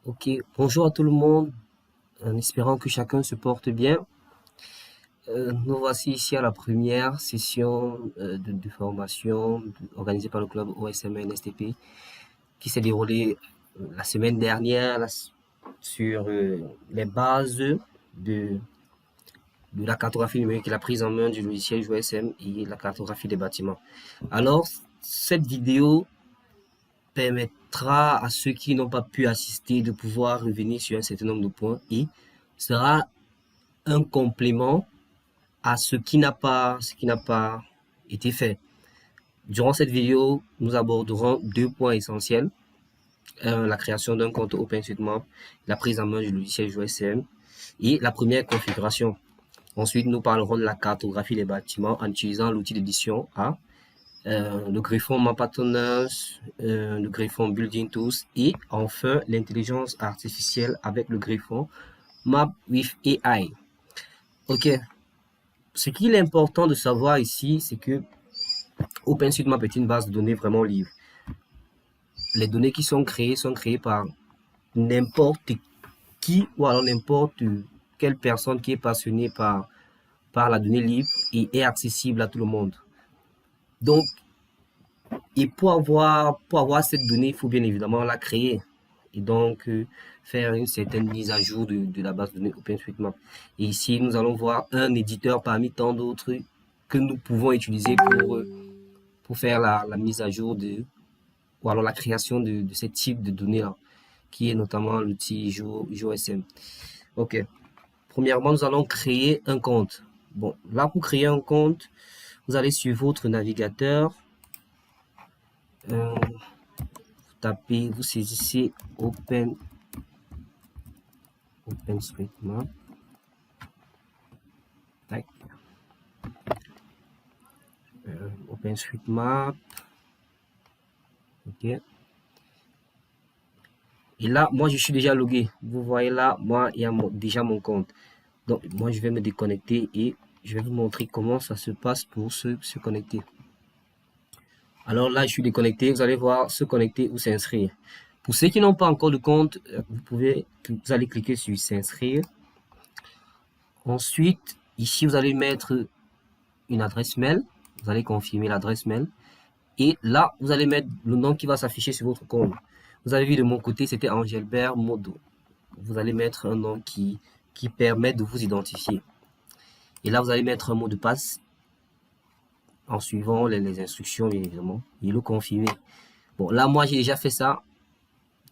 Ok, bonjour à tout le monde, en espérant que chacun se porte bien. Nous voici ici à la première session de formation organisée par le club OSMN STP qui s'est déroulée la semaine dernière sur les bases de la cartographie numérique et la prise en main du logiciel OSM et la cartographie des bâtiments. Alors, cette vidéo permettra à ceux qui n'ont pas pu assister de pouvoir revenir sur un certain nombre de points et sera un complément à ce qui n'a pas été fait. Durant cette vidéo, nous aborderons deux points essentiels. La création d'un compte OpenStreetMap, la prise en main du logiciel GeoSM et la première configuration. Ensuite, nous parlerons de la cartographie des bâtiments en utilisant l'outil d'édition A, le griffon Mapatonners, le griffon Building Tools et enfin l'intelligence artificielle avec le griffon Map with AI. Ok, ce qu'il est important de savoir ici, c'est que OpenStreetMap est une base de données vraiment libre. Les données qui sont créées par n'importe qui ou alors n'importe quelle personne qui est passionnée par la donnée libre et est accessible à tout le monde. Donc, et pour avoir cette donnée, il faut bien évidemment la créer. Et donc, faire une certaine mise à jour de la base de données OpenStreetMap. Et ici, nous allons voir un éditeur parmi tant d'autres que nous pouvons utiliser pour faire la mise à jour ou alors la création de ce type de données-là, qui est notamment l'outil GeoSM. Ok. Premièrement, nous allons créer un compte. Bon, là, pour créer un compte, vous allez sur votre navigateur, vous saisissez OpenStreetMap. Tac. OpenStreetMap. Ok. Et là, moi, je suis déjà logué. Vous voyez là, moi, il y a déjà mon compte. Donc, moi, je vais me déconnecter et je vais vous montrer comment ça se passe pour se connecter. Alors là, je suis déconnecté. Vous allez voir se connecter ou s'inscrire. Pour ceux qui n'ont pas encore de compte, vous allez cliquer sur s'inscrire. Ensuite, ici, vous allez mettre une adresse mail. Vous allez confirmer l'adresse mail. Et là, vous allez mettre le nom qui va s'afficher sur votre compte. Vous avez vu de mon côté, c'était Angelbert Modo. Vous allez mettre un nom qui permet de vous identifier. Et là, vous allez mettre un mot de passe en suivant les instructions, bien évidemment, et le confirmer. Bon, là, moi, j'ai déjà fait ça.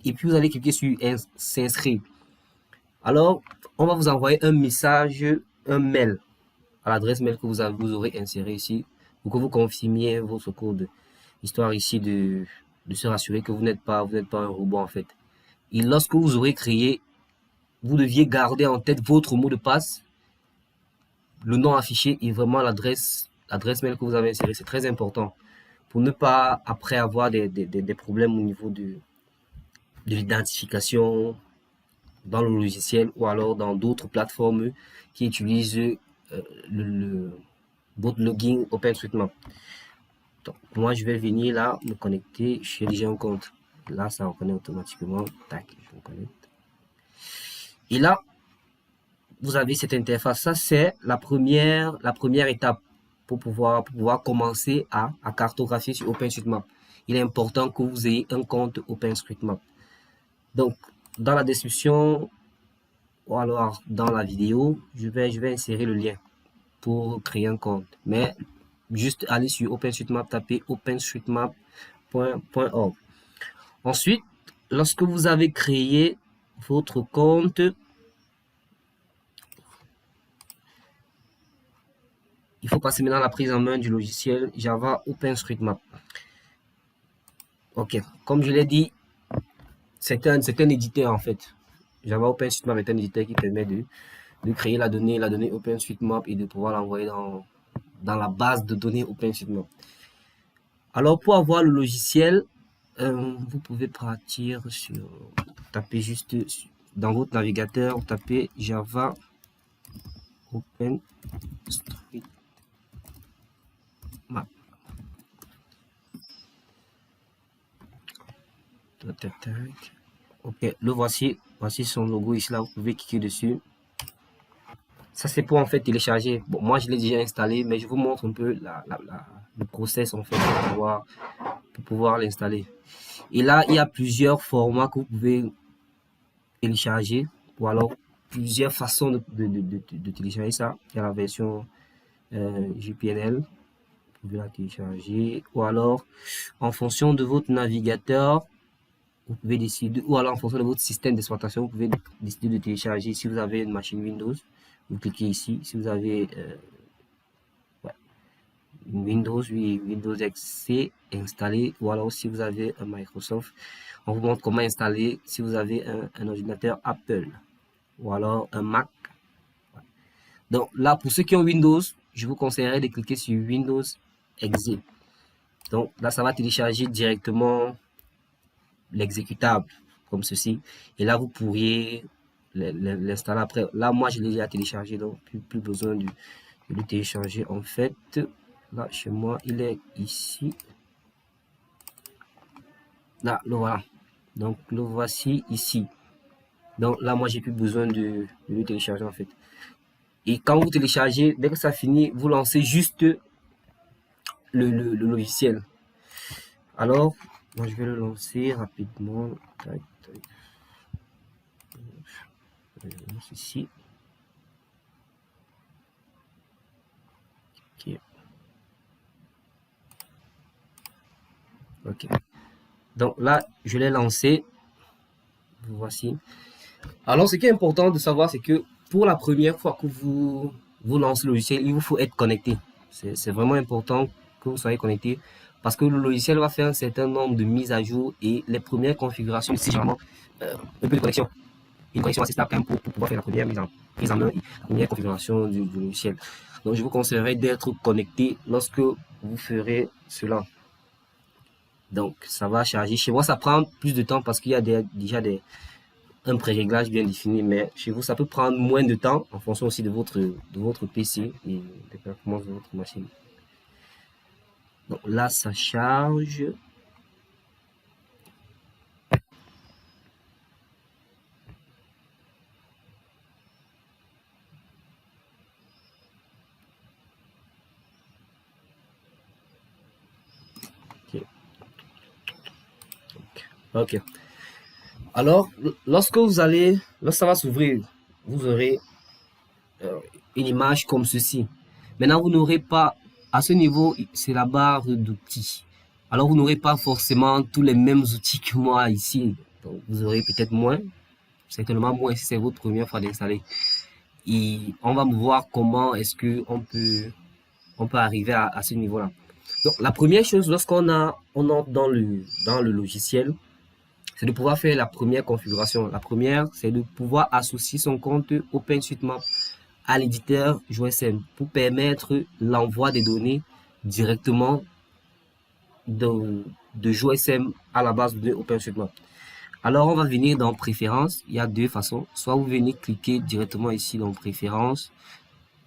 Et puis, vous allez cliquer sur s'inscrire. Alors, on va vous envoyer un message, un mail, à l'adresse mail que vous aurez inséré ici, pour que vous confirmiez votre code, histoire ici de se rassurer que vous n'êtes pas un robot, en fait. Et lorsque vous aurez créé, vous deviez garder en tête votre mot de passe, le nom affiché et vraiment l'adresse mail que vous avez inséré. C'est très important pour ne pas après avoir des problèmes au niveau de l'identification dans le logiciel ou alors dans d'autres plateformes qui utilisent votre login OpenStreetMap. Donc, moi, je vais venir là, me connecter. Je suis déjà un compte. Là, ça reconnaît automatiquement. Tac, je me connecte. Et là, vous avez cette interface. Ça, c'est la première étape pour pouvoir commencer à cartographier sur OpenStreetMap. Il est important que vous ayez un compte OpenStreetMap. Donc, dans la description ou alors dans la vidéo, je vais insérer le lien pour créer un compte. Mais juste aller sur OpenStreetMap, taper openstreetmap.org. Ensuite, lorsque vous avez créé votre compte, il faut passer maintenant à la prise en main du logiciel Java OpenStreetMap. Ok, comme je l'ai dit, c'est un éditeur en fait. Java OpenStreetMap est un éditeur qui permet de créer la donnée OpenStreetMap et de pouvoir l'envoyer dans la base de données OpenStreetMap. Alors pour avoir le logiciel, vous pouvez partir sur, taper juste dans votre navigateur, tapez Java OpenStreetMap. Ok, le voici. Voici son logo ici, là, vous pouvez cliquer dessus. Ça, c'est pour en fait télécharger. Bon, moi, je l'ai déjà installé, mais je vous montre un peu le process en fait pour pouvoir l'installer. Et là, il y a plusieurs formats que vous pouvez télécharger, ou alors plusieurs façons de télécharger ça. Il y a la version JPNL, vous pouvez la télécharger, ou alors en fonction de votre navigateur, vous pouvez décider, ou alors en fonction de votre système d'exploitation, vous pouvez décider de télécharger. Si vous avez une machine Windows, vous cliquez ici. Si vous avez ouais, une Windows, oui, Windows XC installé, ou alors si vous avez un Microsoft, on vous montre comment installer si vous avez un ordinateur Apple, ou alors un Mac. Donc là, pour ceux qui ont Windows, je vous conseillerais de cliquer sur Windows Exe. Donc là, ça va télécharger directement l'exécutable comme ceci. Et là, vous pourriez l'installer après. Là, moi, je l'ai déjà téléchargé, donc plus besoin de le télécharger. En fait, là, chez moi, il est ici. Là, le voilà. Donc, le voici ici. Donc là, moi, j'ai plus besoin de le télécharger, en fait. Et quand vous téléchargez, dès que ça finit, vous lancez juste le logiciel. Alors, moi, je vais le lancer rapidement. Tac, tac. Ici. Ok. Ok. Donc là, je l'ai lancé. Voici. Alors, ce qui est important de savoir, c'est que pour la première fois que vous lancez le logiciel, il vous faut être connecté. C'est vraiment important que vous soyez connecté parce que le logiciel va faire un certain nombre de mises à jour et les premières configurations, c'est généralement un peu de connexion. Une connexion assez stable pour pouvoir faire la première mise en œuvre, la première configuration du logiciel. Donc, je vous conseillerais d'être connecté lorsque vous ferez cela. Donc, ça va charger. Chez moi, ça prend plus de temps parce qu'il y a déjà un pré-réglage bien défini, mais chez vous, ça peut prendre moins de temps en fonction aussi de votre PC et des performances de votre machine. Donc là, ça charge. Ok. Ok. Alors, lorsque ça va s'ouvrir, vous aurez une image comme ceci. Maintenant, vous n'aurez pas, à ce niveau, c'est la barre d'outils. Alors, vous n'aurez pas forcément tous les mêmes outils que moi ici. Donc, vous aurez peut-être moins, certainement moins si c'est votre première fois d'installer. Et on va voir comment est-ce que on peut arriver à ce niveau-là. Donc, la première chose, on entre dans le logiciel, c'est de pouvoir faire la première configuration. La première, c'est de pouvoir associer son compte OpenStreetMap à l'éditeur JOSM pour permettre l'envoi des données directement de JOSM à la base de données OpenStreetMap. Alors, on va venir dans Préférences. Il y a deux façons. Soit vous venez cliquer directement ici dans Préférences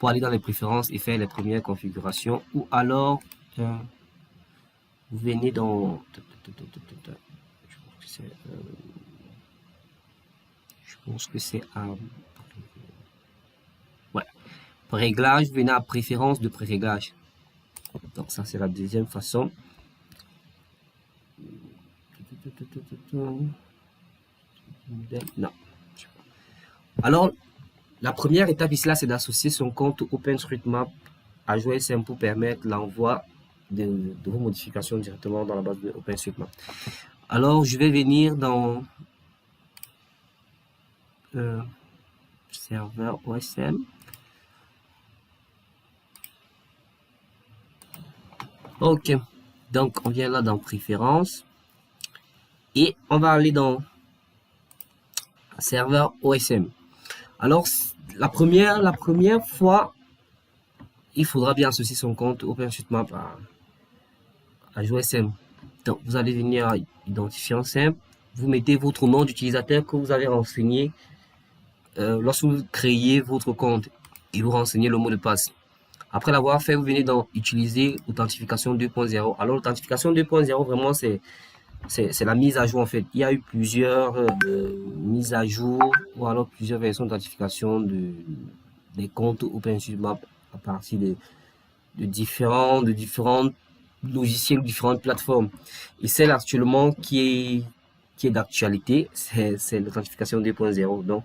pour aller dans les préférences et faire les premières configurations, ou alors vous venez dans je pense que c'est à ouais, réglage, vous venez à préférence de pré-réglage. Donc ça c'est la deuxième façon. Non. Alors la première étape ici là, c'est d'associer son compte OpenStreetMap à JOSM pour permettre l'envoi de vos modifications directement dans la base de OpenStreetMap. Alors, je vais venir dans serveur OSM. Ok, donc on vient là dans Préférences et on va aller dans serveur OSM. Alors, la première fois, il faudra bien associer son compte OpenStreetMap à JOSM. Donc, vous allez venir à identifiant simple, vous mettez votre nom d'utilisateur que vous avez renseigné lorsque vous créez votre compte et vous renseignez le mot de passe. Après l'avoir fait, vous venez dans utiliser authentification 2.0. Alors, l'authentification 2.0, vraiment, c'est c'est la mise à jour en fait. Il y a eu plusieurs mises à jour ou alors plusieurs versions d'authentification des comptes OpenStreetMap à partir de différents logiciels, différentes plateformes. Et celle actuellement qui est d'actualité, c'est l'authentification 2.0. Donc,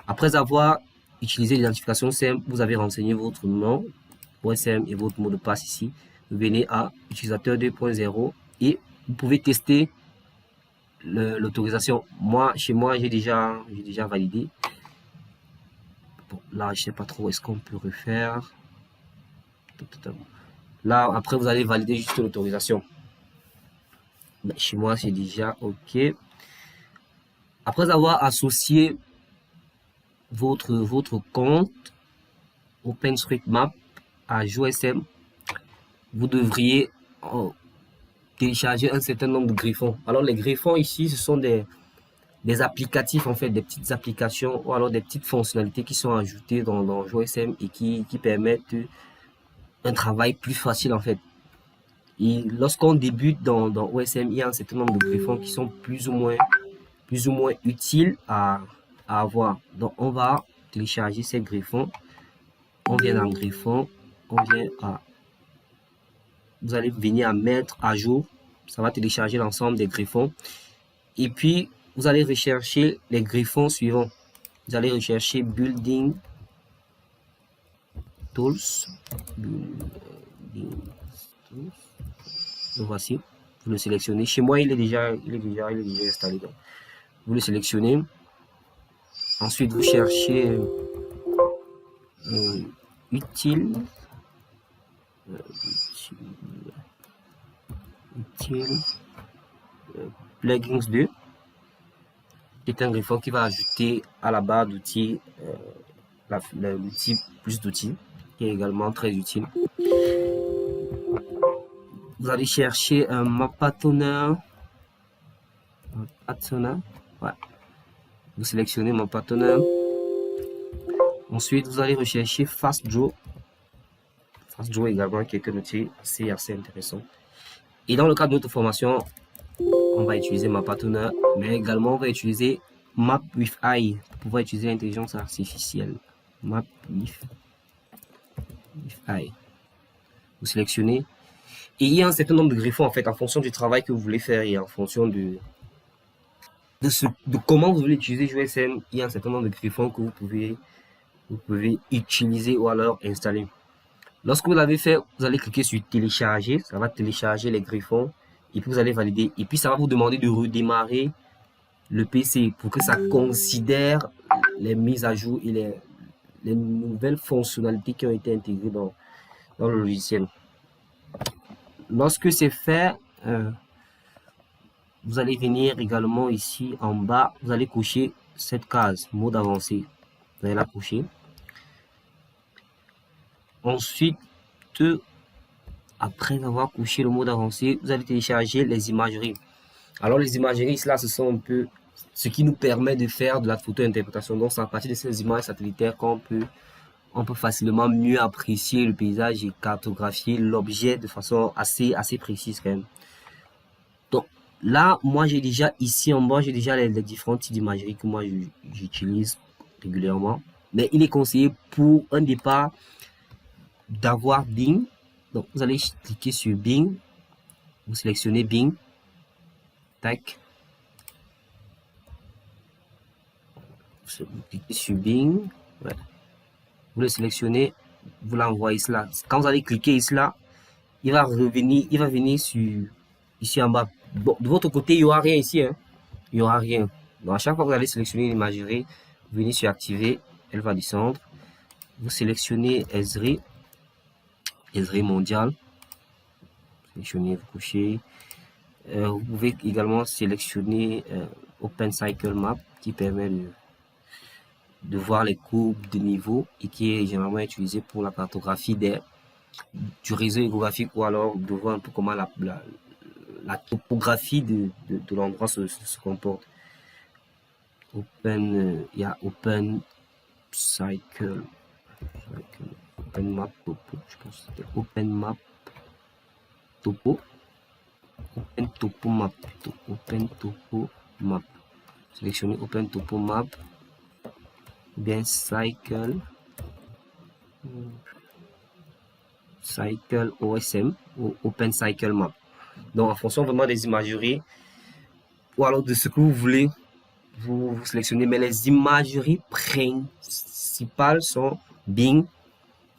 après avoir utilisé l'identification simple, vous avez renseigné votre nom, OSM et votre mot de passe ici. Vous venez à utilisateur 2.0 et vous pouvez tester l'autorisation. Moi, chez moi, j'ai déjà validé. Bon, là, je sais pas trop, est-ce qu'on peut refaire? Là, après, vous allez valider juste l'autorisation. Chez moi, c'est déjà OK. Après avoir associé votre compte OpenStreetMap à GeoSM, vous devriez télécharger un certain nombre de griffons. Alors, les griffons ici, ce sont des applicatifs, en fait, des petites applications ou alors des petites fonctionnalités qui sont ajoutées dans GeoSM et qui permettent un travail plus facile, en fait. Et lorsqu'on débute dans OSM, il y a un certain nombre de griffons qui sont plus ou moins utiles à avoir. Donc, on va télécharger ces griffons. On vient dans griffon, on vient à, vous allez venir à mettre à jour. Ça va télécharger l'ensemble des griffons. Et puis, vous allez rechercher les griffons suivants. Vous allez rechercher Building Tools. Building Tools. Le voici. Vous le sélectionnez. Chez moi, il est déjà installé. Donc, vous le sélectionnez. Ensuite, vous cherchez utile. Plugins 2, qui est un griffon qui va ajouter à la barre d'outils l'outil plus d'outils, qui est également très utile. Vous allez chercher un Mapatoner. Ouais. Vous sélectionnez Mapatoner. Ensuite, vous allez rechercher FastDraw. FastDraw également, qui est un outil assez intéressant. Et dans le cadre de notre formation, on va utiliser Mapatoner, mais également on va utiliser Map with AI pour pouvoir utiliser l'intelligence artificielle. Map with AI. Vous sélectionnez. Et il y a un certain nombre de griffons en fait en fonction du travail que vous voulez faire et en fonction de comment vous voulez utiliser GeoSM. Il y a un certain nombre de griffons que vous pouvez utiliser ou alors installer. Lorsque vous l'avez fait, vous allez cliquer sur télécharger. Ça va télécharger les griffons et puis vous allez valider. Et puis ça va vous demander de redémarrer le PC pour que ça considère les mises à jour et les nouvelles fonctionnalités qui ont été intégrées dans le logiciel. Lorsque c'est fait, vous allez venir également ici en bas, vous allez cocher cette case mode avancé. Vous allez la cocher. Ensuite, après avoir coché le mode avancé, vous allez télécharger les imageries. Alors les imageries, là, ce sont un peu ce qui nous permet de faire de la photo-interprétation. Donc c'est à partir de ces images satellitaires qu'on peut facilement mieux apprécier le paysage et cartographier l'objet de façon assez précise quand même. Donc là, moi j'ai déjà ici en bas, j'ai déjà les différents types d'imagerie que moi j'utilise régulièrement. Mais il est conseillé pour un départ d'avoir Bing. Donc vous allez cliquer sur Bing, vous sélectionnez Bing, tac. Vous cliquez sur Bing, ouais. Vous le sélectionnez, vous l'envoyez là. Quand vous allez cliquer ici là, il va venir sur ici en bas. Bon, de votre côté, il n'y aura rien ici, hein. Il n'y aura rien. Donc à chaque fois que vous allez sélectionner l'imagerie, vous venez sur activer, elle va descendre. Vous sélectionnez Esri mondial. Sélectionnez, vous couchez. Vous pouvez également sélectionner OpenCycle Map qui permet de voir les courbes de niveau et qui est généralement utilisé pour la cartographie du réseau géographique ou alors de voir un peu comment la topographie de l'endroit se comporte. Il y a OpenCycle, OpenMap Topo, je pense que c'était OpenMap Topo. Open Topo Map. Open Topo Map. Sélectionnez Open Topo Map. Bien Cycle OSM ou Open Cycle Map. Donc en fonction vraiment des imageries ou alors de ce que vous voulez, vous sélectionnez. Mais les imageries principales sont Bing,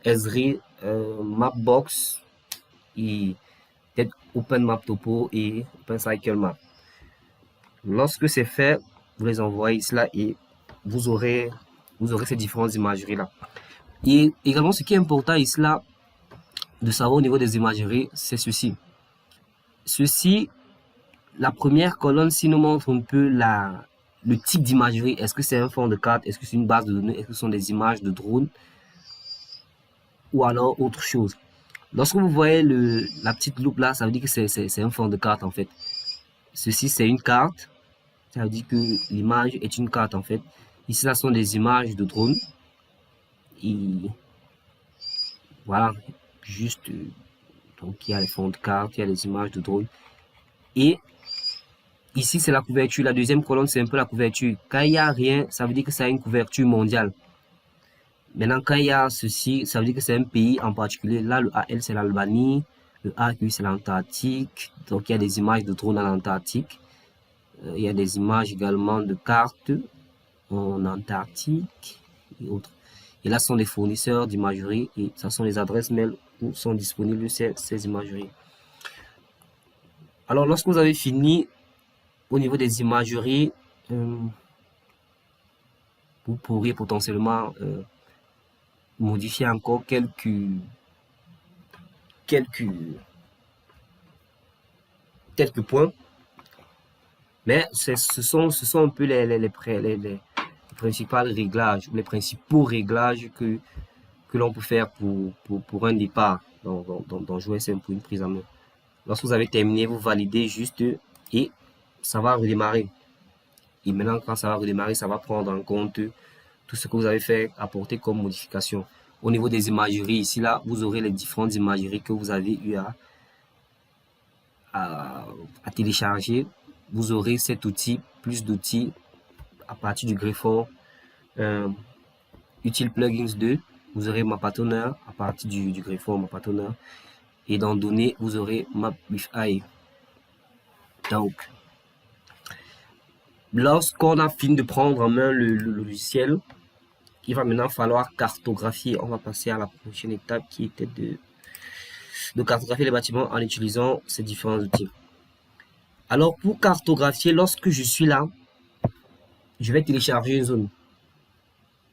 Esri, Mapbox et peut-être Open Map Topo et Open Cycle Map. Lorsque c'est fait, vous les envoyez cela et vous aurez ces différentes imageries là. Et également, ce qui est important ici là de savoir au niveau des imageries, c'est ceci. La première colonne, si nous montre un peu le type d'imagerie. Est-ce que c'est un fond de carte? Est-ce que c'est une base de données? Est-ce que ce sont des images de drone? Ou alors autre chose. Lorsque vous voyez la petite loupe là, ça veut dire que c'est un fond de carte en fait. Ceci, c'est une carte. Ça veut dire que l'image est une carte en fait. Ici, ça sont des images de drone. Et voilà, juste, donc il y a les fonds de carte, il y a les images de drone. Et ici, c'est la couverture. La deuxième colonne, c'est un peu la couverture. Quand il n'y a rien, ça veut dire que ça a une couverture mondiale. Maintenant, quand il y a ceci, ça veut dire que c'est un pays en particulier. Là, le AL, c'est l'Albanie. Le AQ, c'est l'Antarctique. Donc, il y a des images de drone en Antarctique. Il y a des images également de cartes en Antarctique et autres. Et là, ce sont les fournisseurs d'imagerie et ça sont les adresses mail où sont disponibles ces imageries. Alors, lorsque vous avez fini au niveau des imageries, vous pourriez potentiellement modifier encore quelques points. Mais ce sont un peu les principaux réglages que l'on peut faire pour un départ dans JOSM pour une prise en main. Lorsque vous avez terminé, vous validez juste et ça va redémarrer. Et maintenant, quand ça va redémarrer, ça va prendre en compte tout ce que vous avez fait apporter comme modification. Au niveau des imageries, ici, là, vous aurez les différentes imageries que vous avez eu à télécharger. Vous aurez cet outil, plus d'outils à partir du greffon Utile Plugins 2. Vous aurez Mapatoner à partir du greffon Mapatoner. Et dans Données, vous aurez Map with AI. Donc, lorsqu'on a fini de prendre en main le logiciel, il va maintenant falloir cartographier. On va passer à la prochaine étape qui était de cartographier les bâtiments en utilisant ces différents outils. Alors, pour cartographier, lorsque je suis là, je vais télécharger une zone.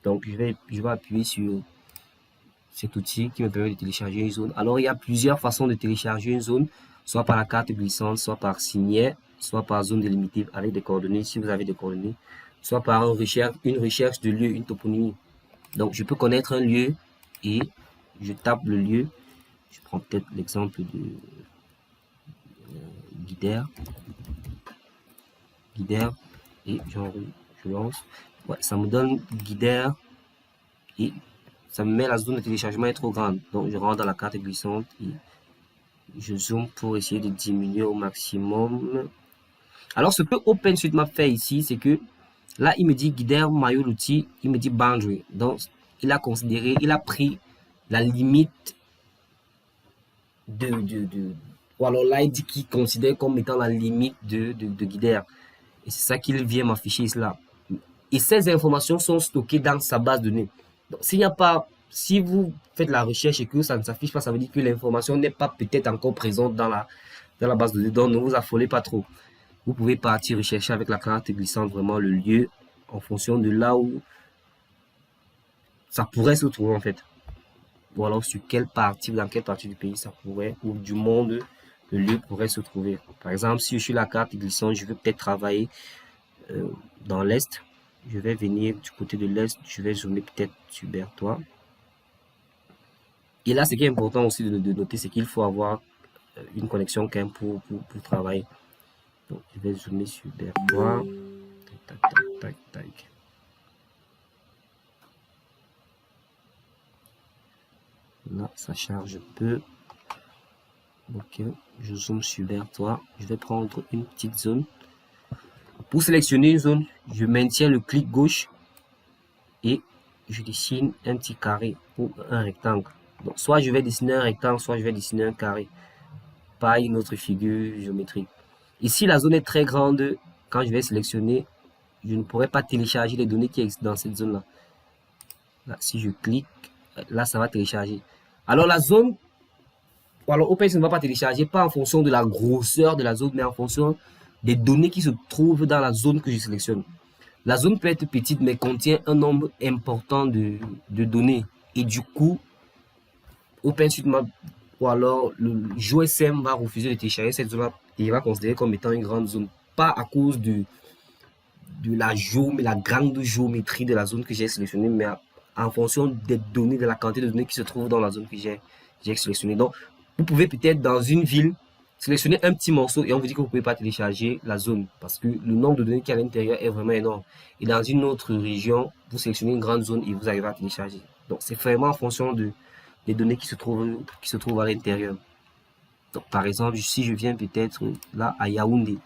Donc, je vais appuyer sur cet outil qui me permet de télécharger une zone. Alors, il y a plusieurs façons de télécharger une zone, soit par la carte glissante, soit par signet, soit par zone délimitée avec des coordonnées, si vous avez des coordonnées, soit par une recherche de lieu, une toponymie. Donc, je peux connaître un lieu et je tape le lieu. Je prends peut-être l'exemple de Guidère et je lance. Ouais, ça me donne Guidère et ça me met la zone de téléchargement est trop grande. Donc, je rentre dans la carte glissante et je zoome pour essayer de diminuer au maximum. Alors, ce que OpenStreetMap fait ici, c'est que là, il me dit Guidère, maillot, l'outil, il me dit boundary. Donc, il a pris la limite ou alors là, il dit qu'il considère comme étant la limite de Guidère. Et c'est ça qu'il vient m'afficher là. Et ces informations sont stockées dans sa base de données. Donc, si vous faites la recherche et que ça ne s'affiche pas, ça veut dire que l'information n'est pas peut-être encore présente dans la base de données. Donc, ne vous affolez pas trop. Vous pouvez partir rechercher avec la carte glissante vraiment le lieu en fonction de là où ça pourrait se trouver en fait. Ou alors dans quelle partie du pays ça pourrait, ou du monde, le lieu pourrait se trouver. Par exemple, si je suis la carte glissante, je veux peut-être travailler dans l'Est. Je vais venir du côté de l'Est, je vais zoomer peut-être sur Bertois. Et là, ce qui est important aussi de noter, c'est qu'il faut avoir une connexion quand même pour travailler. Donc, je vais zoomer sur Bertois. Tac, tac, tac, tac. Là, ça charge un peu. Ok, je zoome vers toi. Je vais prendre une petite zone. Pour sélectionner une zone, je maintiens le clic gauche et je dessine un petit carré ou un rectangle. Donc, soit je vais dessiner un rectangle, soit je vais dessiner un carré. Pas une autre figure géométrique. Ici, la zone est très grande. Quand je vais sélectionner, je ne pourrai pas télécharger les données qui existent dans cette zone-là. Là, si je clique, là, ça va télécharger. Alors, la zone, alors OpenX ne va pas télécharger, pas en fonction de la grosseur de la zone, mais en fonction des données qui se trouvent dans la zone que je sélectionne. La zone peut être petite, mais contient un nombre important de données. Et du coup, OpenStreetMap ou alors le GeoSM va refuser de télécharger cette zone-là et il va considérer comme étant une grande zone. Pas à cause de la grande géométrie de la zone que j'ai sélectionnée, mais en fonction des données, de la quantité de données qui se trouvent dans la zone que j'ai sélectionnée. Donc, vous pouvez peut-être dans une ville sélectionner un petit morceau et on vous dit que vous ne pouvez pas télécharger la zone parce que le nombre de données qui est à l'intérieur est vraiment énorme. Et dans une autre région, vous sélectionnez une grande zone et vous arrivez à télécharger. Donc, c'est vraiment en fonction des données qui se trouvent à l'intérieur. Donc, par exemple, si je viens peut-être là à Yaoundé,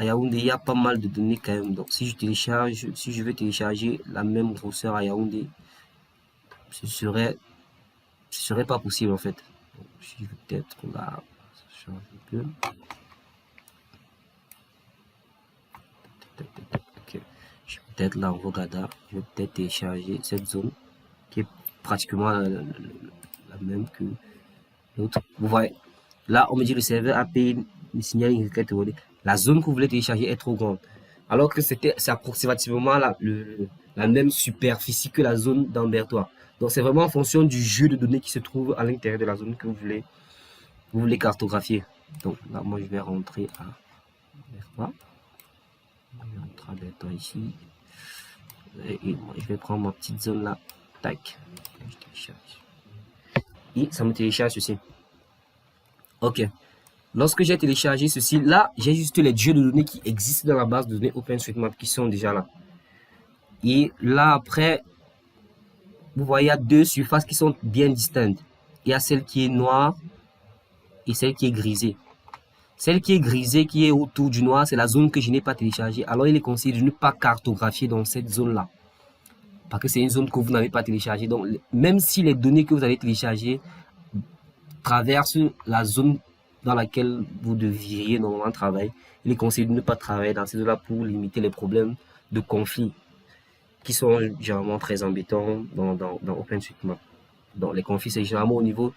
il y a pas mal de données quand même. Donc, si je veux télécharger la même grosseur à Yaoundé, ce serait, ce serait pas possible en fait. Donc, si je veux peut-être là, changer un peu. Ok. Je vais peut-être là en Rogada, je vais peut-être télécharger cette zone qui est pratiquement la même que l'autre. Vous voyez, là, on me dit le serveur a payé le signal une requête erronée. La zone que vous voulez télécharger est trop grande. Alors que c'est approximativement la même superficie que la zone d'Ambertois. Donc, c'est vraiment en fonction du jeu de données qui se trouve à l'intérieur de la zone que vous voulez cartographier. Donc, là, moi, je vais rentrer à Ambertois. Je vais rentrer à Ambertois ici. Et moi, je vais prendre ma petite zone là. Tac. Je télécharge. Et ça me télécharge ceci. Ok. Lorsque j'ai téléchargé ceci, là, j'ai juste les jeux de données qui existent dans la base de données OpenStreetMap qui sont déjà là. Et là, après, vous voyez, il y a deux surfaces qui sont bien distinctes. Il y a celle qui est noire et celle qui est grisée. Celle qui est grisée, qui est autour du noir, c'est la zone que je n'ai pas téléchargée. Alors, il est conseillé de ne pas cartographier dans cette zone-là. Parce que c'est une zone que vous n'avez pas téléchargée. Donc, même si les données que vous avez téléchargées traversent la zone dans laquelle vous devriez normalement travailler, il est conseillé de ne pas travailler dans ces zones-là pour limiter les problèmes de conflit qui sont généralement très embêtants dans OpenStreetMap. Donc, les conflits, c'est généralement au niveau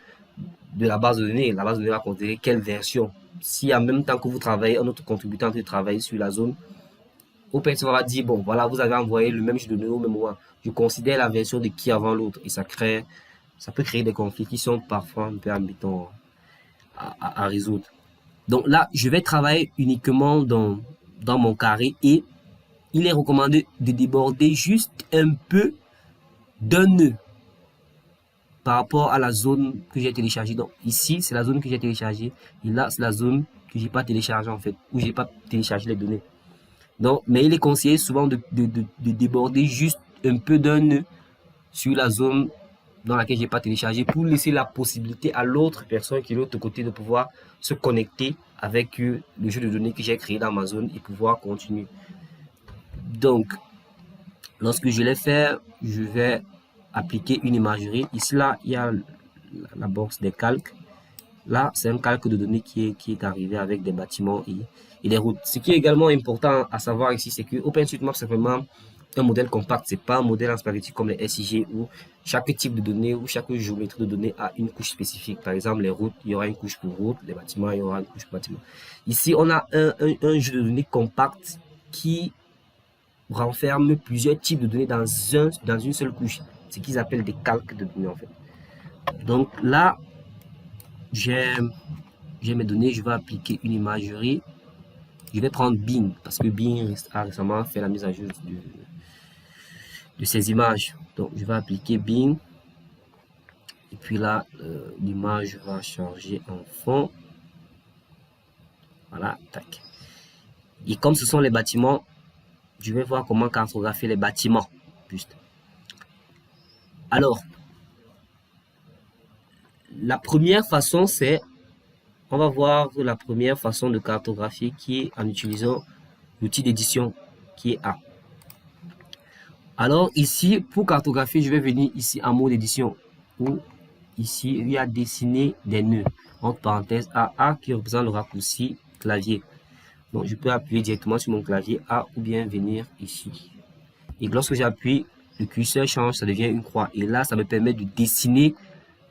de la base de données. La base de données va considérer quelle version. Si en même temps que vous travaillez, un autre contributeur qui travaille sur la zone, OpenStreetMap va dire, bon, voilà, vous avez envoyé le même jeu de données au même moment. Je considère la version de qui avant l'autre. Et ça peut créer des conflits qui sont parfois un peu embêtants à résoudre. Donc là, je vais travailler uniquement dans mon carré et il est recommandé de déborder juste un peu d'un nœud par rapport à la zone que j'ai téléchargée. Donc ici, c'est la zone que j'ai téléchargée et là, c'est la zone que j'ai pas téléchargée en fait, où j'ai pas téléchargé les données. Donc, mais il est conseillé souvent de déborder juste un peu d'un nœud sur la zone dans laquelle j'ai pas téléchargé pour laisser la possibilité à l'autre personne qui est de l'autre côté de pouvoir se connecter avec le jeu de données que j'ai créé dans ma zone et pouvoir continuer. Donc, lorsque je l'ai fait, je vais appliquer une imagerie. Ici, là, il y a la box des calques. Là, c'est un calque de données qui est arrivé avec des bâtiments et des routes. Ce qui est également important à savoir ici, c'est que OpenStreetMap, c'est vraiment un modèle compact. C'est pas un modèle en spaghetti comme les SIG où chaque type de données ou chaque géométrie de données a une couche spécifique. Par exemple, les routes, il y aura une couche pour route. Les bâtiments, il y aura une couche pour bâtiment. Ici, on a un jeu de données compact qui renferme plusieurs types de données dans une seule couche. Ce qu'ils appellent des calques de données, en fait. Donc là, j'ai mes données, je vais appliquer une imagerie. Je vais prendre Bing parce que Bing a récemment fait la mise à jour de ces images. Donc, je vais appliquer Bing. Et puis là, l'image va changer en fond. Voilà, tac. Et comme ce sont les bâtiments, je vais voir comment cartographier les bâtiments. Juste. Alors, la première façon, c'est on va voir la première façon de cartographier qui est en utilisant l'outil d'édition qui est A. Alors ici, pour cartographier, je vais venir ici en mode édition où ici, il y a dessiner des nœuds, entre parenthèses A qui représente le raccourci clavier. Donc je peux appuyer directement sur mon clavier A ou bien venir ici. Et lorsque j'appuie, le curseur change, ça devient une croix. Et là, ça me permet de dessiner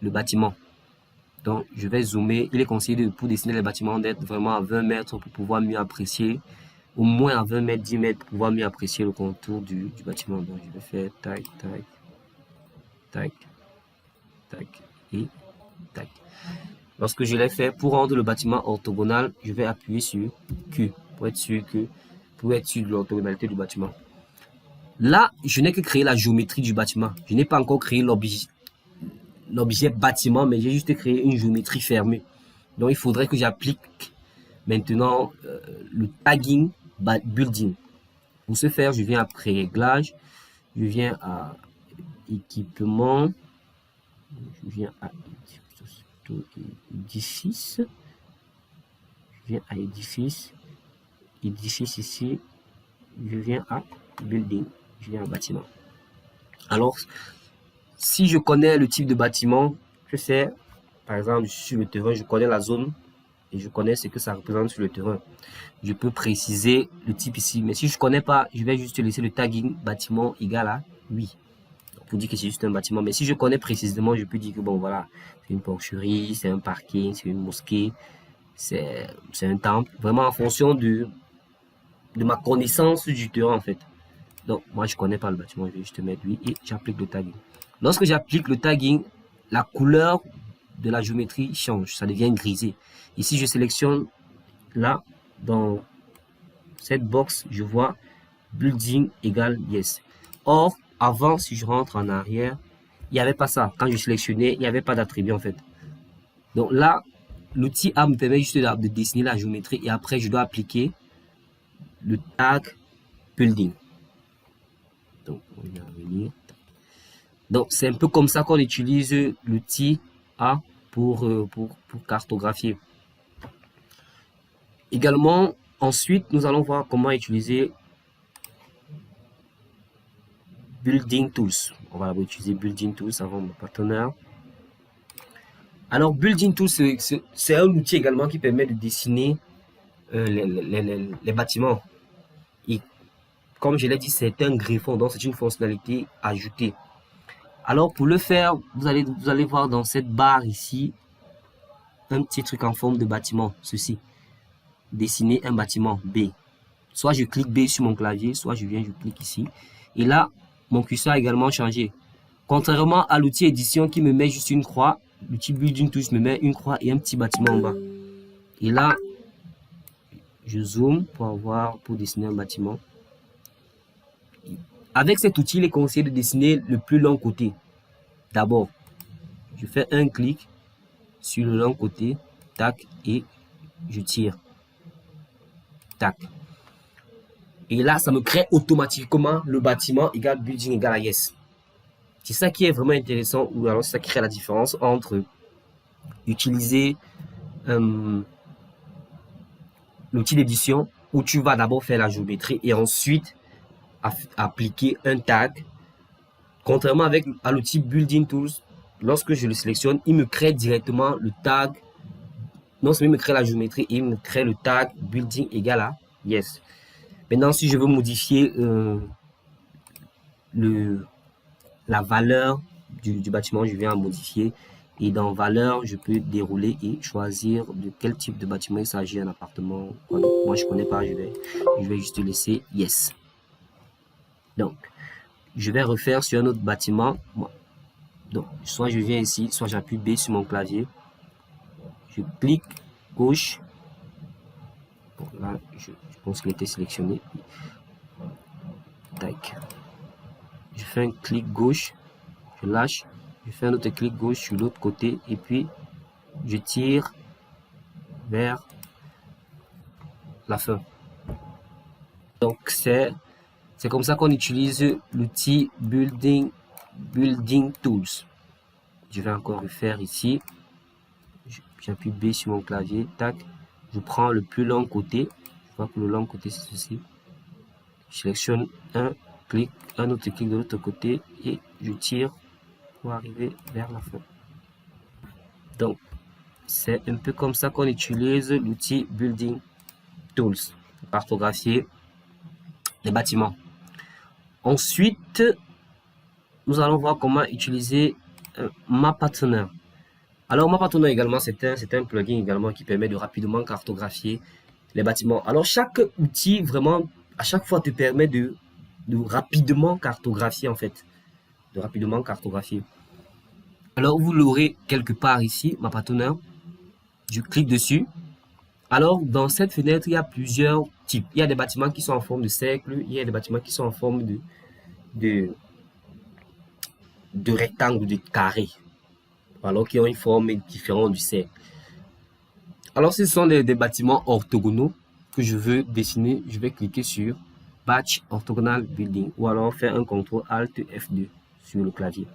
le bâtiment. Donc je vais zoomer. Il est conseillé pour dessiner les bâtiments d'être vraiment à 20 mètres pour pouvoir mieux apprécier. Au moins à 20 mètres, 10 mètres pour pouvoir mieux apprécier le contour du bâtiment. Donc je vais faire tac, tac, tac, tac et tac. Lorsque je l'ai fait, pour rendre le bâtiment orthogonal, je vais appuyer sur Q pour être sûr de l'orthogonalité du bâtiment. Là, je n'ai que créé la géométrie du bâtiment. Je n'ai pas encore créé l'objet bâtiment, mais j'ai juste créé une géométrie fermée. Donc, il faudrait que j'applique maintenant le tagging building. Pour ce faire, je viens à pré-réglage, je viens à équipement, je viens à édifice, je viens à édifice ici, je viens à building, je viens à bâtiment. Alors, si je connais le type de bâtiment, je sais, par exemple, sur le terrain, je connais la zone et je connais ce que ça représente sur le terrain. Je peux préciser le type ici, mais si je ne connais pas, je vais juste laisser le tagging bâtiment égal à 8. Pour dire que c'est juste un bâtiment. Mais si je connais précisément, je peux dire que bon, voilà, c'est une porcherie, c'est un parking, c'est une mosquée, c'est un temple. Vraiment en fonction de ma connaissance du terrain, en fait. Donc, moi, je connais pas le bâtiment, je vais juste mettre 8 et j'applique le tagging. Lorsque j'applique le tagging, la couleur de la géométrie change, ça devient grisé. Ici, je sélectionne là, dans cette box, je vois building égale yes. Or, avant, si je rentre en arrière, il n'y avait pas ça. Quand je sélectionnais, il n'y avait pas d'attribut en fait. Donc là, l'outil A me permet juste de dessiner la géométrie et après, je dois appliquer le tag building. Donc, on va revenir. Donc, c'est un peu comme ça qu'on utilise l'outil A pour cartographier. Également, ensuite, nous allons voir comment utiliser Building Tools. On va utiliser Building Tools avant mon partenaire. Alors, Building Tools, c'est un outil également qui permet de dessiner les bâtiments. Et comme je l'ai dit, c'est un griffon, donc c'est une fonctionnalité ajoutée. Alors, pour le faire, vous allez voir dans cette barre ici, un petit truc en forme de bâtiment, ceci. Dessiner un bâtiment B. Soit je clique B sur mon clavier, soit je clique ici. Et là, mon curseur a également changé. Contrairement à l'outil édition qui me met juste une croix, l'outil Building Tools me met une croix et un petit bâtiment en bas. Et là, je zoome pour dessiner un bâtiment. Avec cet outil, il est conseillé de dessiner le plus long côté. D'abord, je fais un clic sur le long côté, tac, et je tire. Tac. Et là, ça me crée automatiquement le bâtiment égale building égale à yes. C'est ça qui est vraiment intéressant, ou alors ça crée la différence entre utiliser l'outil d'édition où tu vas d'abord faire la géométrie et ensuite appliquer un tag. Contrairement à l'outil Building Tools, lorsque je le sélectionne, il me crée directement le tag. Non seulement il me crée la géométrie, il me crée le tag building égal à yes. Maintenant, si je veux modifier la valeur du bâtiment, je viens à modifier. Et dans valeur, je peux dérouler et choisir de quel type de bâtiment il s'agit, un appartement. Moi, je connais pas, je vais juste laisser yes. Donc, je vais refaire sur un autre bâtiment. Donc, soit je viens ici, soit j'appuie B sur mon clavier. Je clique gauche. Bon, là, je pense qu'il était sélectionné. Tac. Je fais un clic gauche. Je lâche. Je fais un autre clic gauche sur l'autre côté. Et puis, je tire vers la fin. Donc, c'est comme ça qu'on utilise l'outil Building Tools. Je vais encore refaire ici. j'appuie B sur mon clavier, tac, je prends le plus long côté, je vois que le long côté c'est ceci, je sélectionne un autre clic de l'autre côté et je tire pour arriver vers la fin. Donc, c'est un peu comme ça qu'on utilise l'outil Building Tools pour cartographier les bâtiments. Ensuite, nous allons voir comment utiliser MapPartner. Alors, MapPartner également, c'est un plugin également qui permet de rapidement cartographier les bâtiments. Alors, chaque outil, vraiment, à chaque fois, te permet de rapidement cartographier, en fait. De rapidement cartographier. Alors, vous l'aurez quelque part ici, MapPartner. Je clique dessus. Alors, dans cette fenêtre, il y a plusieurs types. Il y a des bâtiments qui sont en forme de cercle. Il y a des bâtiments qui sont en forme de rectangle, de carré. Alors, qui ont une forme différente du cercle. Alors, ce sont des bâtiments orthogonaux que je veux dessiner. Je vais cliquer sur Batch Orthogonal Building. Ou alors, faire un CTRL ALT F2 sur le clavier.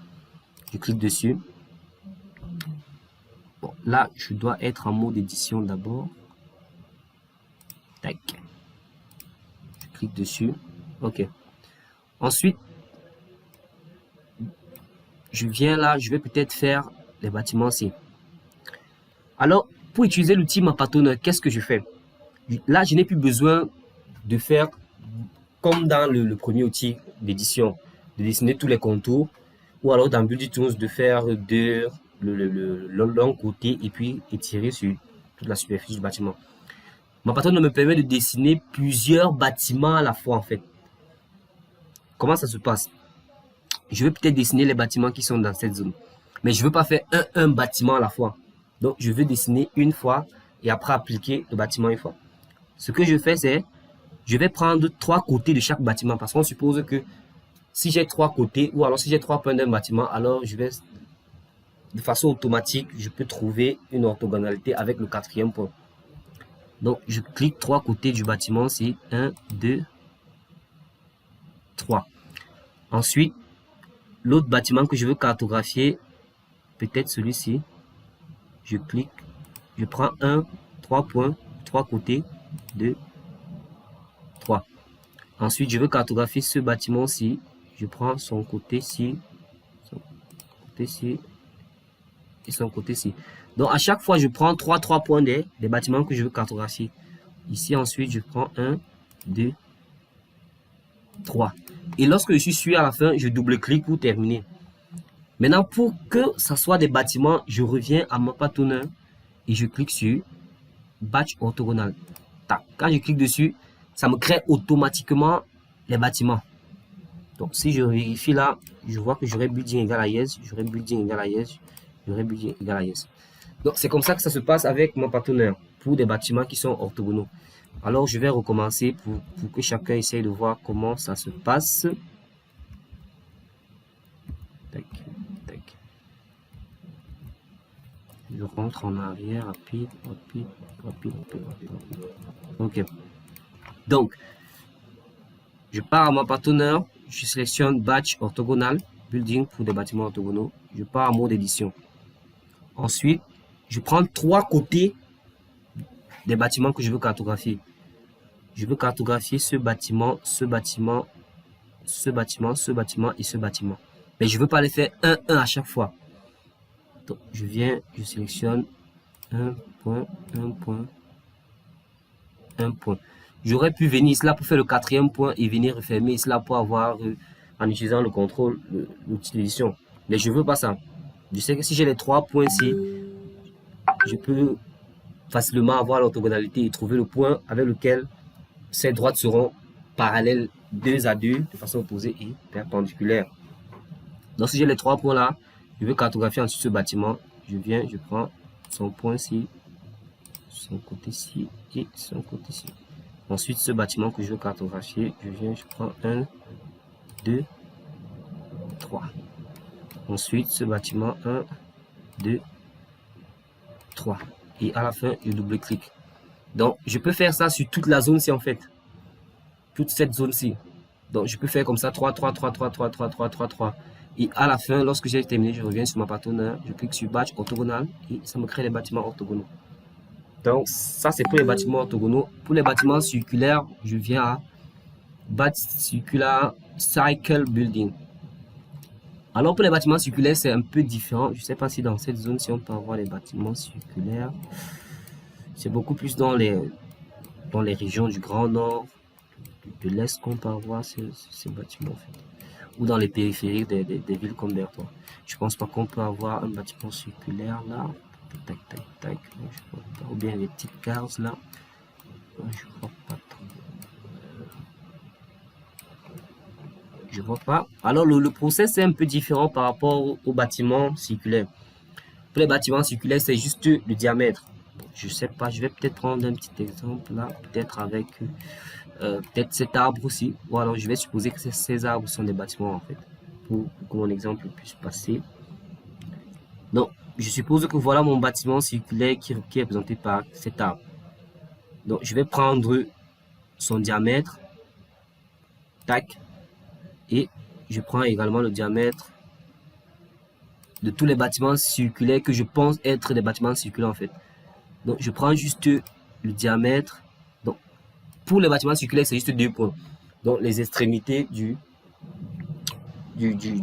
Je clique dessus. Bon, là, je dois être en mode édition d'abord. Tac. Je clique dessus. OK. Ensuite, je viens là, je vais peut-être faire les bâtiments ici. Alors, pour utiliser l'outil MapPartner, qu'est-ce que je fais? Là, je n'ai plus besoin de faire comme dans le premier outil d'édition, de dessiner tous les contours, ou alors dans Building Tools de faire le long côté et puis étirer sur toute la superficie du bâtiment. MapPartner me permet de dessiner plusieurs bâtiments à la fois en fait. Comment ça se passe? Je vais peut-être dessiner les bâtiments qui sont dans cette zone, mais je ne veux pas faire un bâtiment à la fois. Donc, je vais dessiner une fois et après appliquer le bâtiment une fois. Ce que je fais, c'est je vais prendre 3 côtés de chaque bâtiment parce qu'on suppose que si j'ai 3 côtés ou alors si j'ai 3 points d'un bâtiment, alors je vais de façon automatique, je peux trouver une orthogonalité avec le 4e point. Donc, je clique 3 côtés du bâtiment, c'est 1, 2, 3. Ensuite, l'autre bâtiment que je veux cartographier, peut-être celui-ci. Je clique, je prends 3 points, 3 côtés, 2, 3. Ensuite, je veux cartographier ce bâtiment-ci. Je prends son côté-ci, et son côté-ci. Donc, à chaque fois, je prends 3 points des bâtiments que je veux cartographier. Ici, ensuite, je prends 1, 2, 3. Et lorsque je suis à la fin, je double-clique pour terminer. Maintenant, pour que ça soit des bâtiments, je reviens à MapPartner et je clique sur Batch Orthogonal. Quand je clique dessus, ça me crée automatiquement les bâtiments. Donc, si je vérifie là, je vois que j'aurai building égal à yes, j'aurai building égal à yes, j'aurai building égal à yes. Donc, c'est comme ça que ça se passe avec MapPartner pour des bâtiments qui sont orthogonaux. Alors, je vais recommencer pour que chacun essaye de voir comment ça se passe. Tac, tac. Je rentre en arrière, rapide. Ok. Donc, je pars à MapPartner, je sélectionne Batch Orthogonal, Building pour des bâtiments orthogonaux. Je pars en mode édition. Ensuite, je prends 3 côtés des bâtiments que je veux cartographier. Je veux cartographier ce bâtiment, ce bâtiment, ce bâtiment, ce bâtiment et ce bâtiment. Mais je ne veux pas les faire un à chaque fois. Donc, je viens, je sélectionne un point. J'aurais pu venir là pour faire le 4e point et venir refermer cela pour avoir, en utilisant le contrôle, l'utilisation. Mais je ne veux pas ça. Je sais que si j'ai les 3 points ici, je peux facilement avoir l'orthogonalité et trouver le point avec lequel ces droites seront parallèles 2 à 2 de façon opposée et perpendiculaire. Donc si j'ai les 3 points là, je veux cartographier ensuite ce bâtiment. Je viens, je prends son point ici, son côté-ci et son côté-ci. Ensuite, ce bâtiment que je veux cartographier, je viens, je prends 1, 2, 3. Ensuite, ce bâtiment 1, 2, 3. Et à la fin, je double-clique. Donc, je peux faire ça sur toute la zone-ci en fait. Toute cette zone-ci. Donc, je peux faire comme ça, 3, 3, 3, 3, 3, 3, 3, 3, 3. Et à la fin, lorsque j'ai terminé, je reviens sur ma partenaire, je clique sur batch orthogonal et ça me crée les bâtiments orthogonaux. Donc, ça, c'est pour les bâtiments orthogonaux. Pour les bâtiments circulaires, je viens à batch circular cycle building. Alors, pour les bâtiments circulaires, c'est un peu différent. Je ne sais pas si dans cette zone, si on peut avoir les bâtiments circulaires. C'est beaucoup plus dans les régions du Grand Nord, de l'Est qu'on peut avoir ces bâtiments, en fait. Ou dans les périphériques des villes comme Bertois. Je pense pas qu'on peut avoir un bâtiment circulaire là. Tac, tac, tac. Ou bien les petites cases là. Je vois pas trop. Je vois pas. Alors le process est un peu différent par rapport aux bâtiments circulaires. Pour les bâtiments circulaires, c'est juste le diamètre. Je sais pas, je vais peut-être prendre un petit exemple là, peut-être avec peut-être cet arbre aussi. Ou alors je vais supposer que ces arbres sont des bâtiments en fait. Pour que mon exemple puisse passer. Donc, je suppose que voilà mon bâtiment circulaire qui est représenté par cet arbre. Donc, je vais prendre son diamètre, tac, et je prends également le diamètre de tous les bâtiments circulaires que je pense être des bâtiments circulaires en fait. Donc, je prends juste le diamètre. Donc, pour les bâtiments circulaires, c'est juste 2 points. Donc, les extrémités du